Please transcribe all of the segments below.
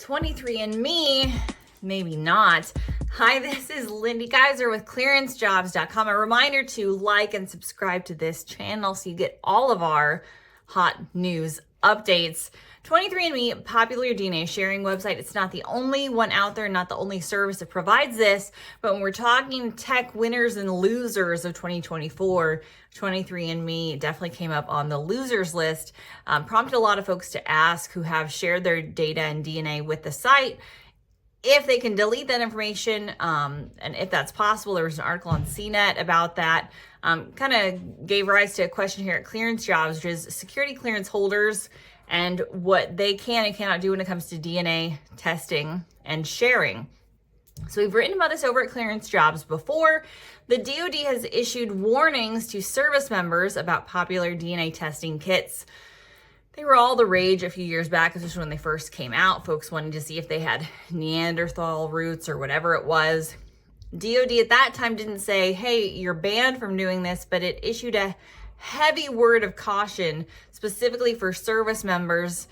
23andMe, maybe not. Hi, this is Lindy Geyser with clearancejobs.com. A reminder to like and subscribe to this channel so you get all of our hot news updates. 23andMe, popular DNA sharing website. It's not the only one out there, not the only service that provides this, but when we're talking tech winners and losers of 2024, 23andMe definitely came up on the losers list. Prompted a lot of folks to ask who have shared their data and DNA with the site if they can delete that information, and if that's possible. There was an article on CNET about that. Kind of gave rise to a question here at Clearance Jobs, which is security clearance holders and what they can and cannot do when it comes to DNA testing and sharing. So we've written about this over at Clearance Jobs before. The DoD has issued warnings to service members about popular DNA testing kits. They were all the rage a few years back, especially when they first came out. Folks wanted to see if they had Neanderthal roots or whatever it was. DoD at that time didn't say, hey, you're banned from doing this, but it issued a heavy word of caution specifically for service members,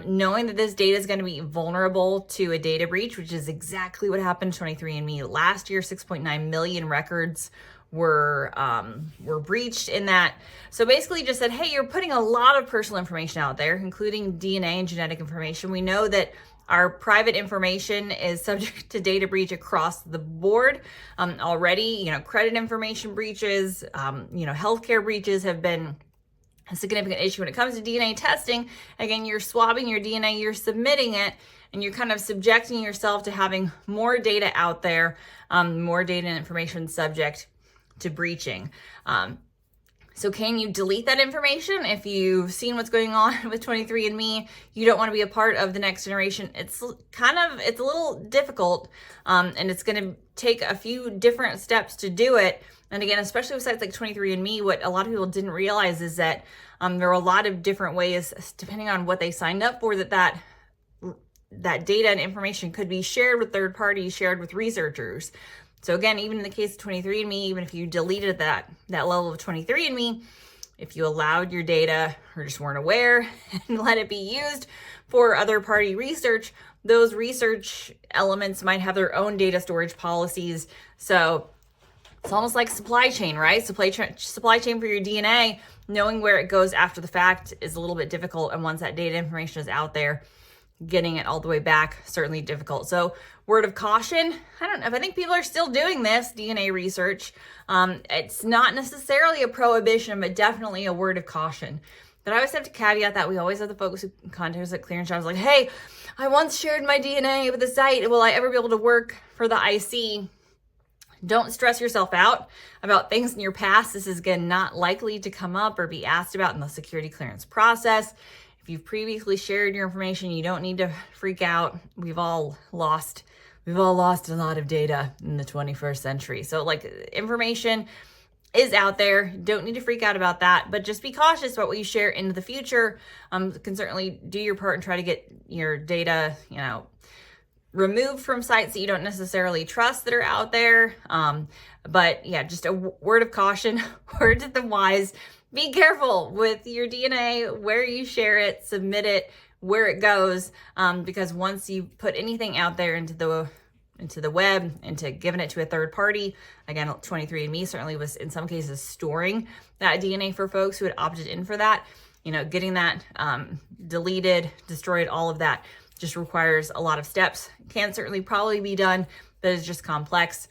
knowing that this data is going to be vulnerable to a data breach, which is exactly what happened to 23andMe. Last year, 6.9 million records were breached in that. So basically just said, hey, you're putting a lot of personal information out there, including DNA and genetic information. We know that our private information is subject to data breach across the board already. Credit information breaches, healthcare breaches have been a significant issue when it comes to DNA testing. Again, you're swabbing your DNA, you're submitting it, and you're kind of subjecting yourself to having more data out there, more data and information subject to breaching. So can you delete that information? If you've seen what's going on with 23andMe, you don't want to be a part of the next generation. It's a little difficult, and it's going to take a few different steps to do it. And again, especially with sites like 23andMe, what a lot of people didn't realize is that there are a lot of different ways, depending on what they signed up for, that data and information could be shared with third parties, shared with researchers. So again, even in the case of 23andMe, even if you deleted that level of 23andMe, if you allowed your data or just weren't aware and let it be used for other party research, those research elements might have their own data storage policies. So it's almost like supply chain, right? Supply chain for your DNA, knowing where it goes after the fact is a little bit difficult. And once that data information is out there, getting it all the way back, certainly difficult. So word of caution, I don't know if I think people are still doing this DNA research. It's not necessarily a prohibition, but definitely a word of caution. But I always have to caveat that. We always have the folks who contact us at Clearance Jobs like, hey, I once shared my DNA with the site. Will I ever be able to work for the IC? Don't stress yourself out about things in your past. This is, again, not likely to come up or be asked about in the security clearance process. If you've previously shared your information, you don't need to freak out. We've all lost a lot of data in the 21st century. So information is out there. Don't need to freak out about that, but just be cautious about what you share into the future. Can certainly do your part and try to get your data, removed from sites that you don't necessarily trust that are out there. But yeah, just a word of caution, word to the wise. Be careful with your DNA, where you share it, submit it, where it goes, because once you put anything out there into the web, into giving it to a third party, again, 23andMe certainly was in some cases storing that DNA for folks who had opted in for that. Getting that deleted, destroyed, all of that just requires a lot of steps. Can certainly probably be done, but it's just complex.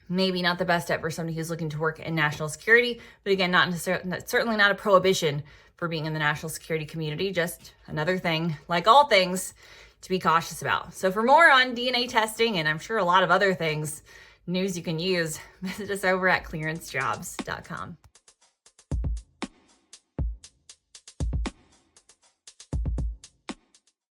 Maybe not the best step for somebody who's looking to work in national security, but again, certainly not a prohibition for being in the national security community, just another thing, like all things, to be cautious about. So for more on DNA testing, and I'm sure a lot of other things, news you can use, visit us over at clearancejobs.com.